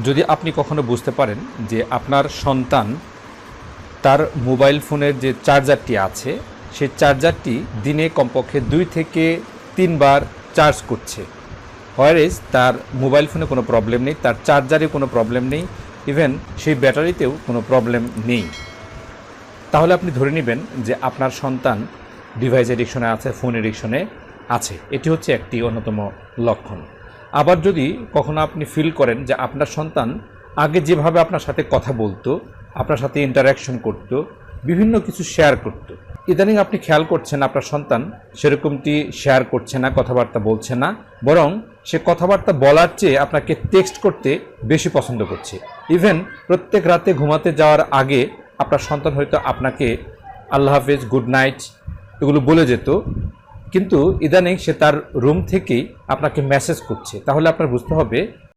যদি আপনি কখনো বুঝতে পারেন যে আপনার সন্তান তার মোবাইল ফোনের যে চার্জারটি আছে সেই চার্জারটি দিনে কমপক্ষে 2 থেকে 3 বার চার্জ করছে, হোয়ারেজ তার মোবাইল ফোনে কোনো প্রবলেম নেই, তার চার্জারে কোনো প্রবলেম নেই, ইভেন সেই ব্যাটারিতেও কোনো প্রবলেম নেই, তাহলে আপনি ধরে নেবেন যে আপনার সন্তান ডিভাইস এডিকশনে আছে, ফোন এডিকশনে আছে। এটি হচ্ছে একটি অন্যতম লক্ষণ। আবার যদি কখনো আপনি ফিল করেন যে আপনার সন্তান আগে যেভাবে আপনার সাথে কথা বলতো, আপনার সাথে ইন্টারাকশন করত, বিভিন্ন কিছু শেয়ার করত, ইদানিং আপনি খেয়াল করছেন আপনার সন্তান সেরকমটি শেয়ার করছে না, কথাবার্তা বলছে না, বরং সে কথাবার্তা বলার চেয়ে আপনাকে টেক্সট করতে বেশি পছন্দ করছে। ইভেন প্রত্যেক রাতে ঘুমাতে যাওয়ার আগে আপনার সন্তান হয়তো আপনাকে আল্লাহ হাফেজ, গুড নাইট এগুলো বলে যেত, কিন্তু ইদানিং সে তার রুম থেকেই আপনাকে মেসেজ করছে। তাহলে আপনার বুঝতে হবে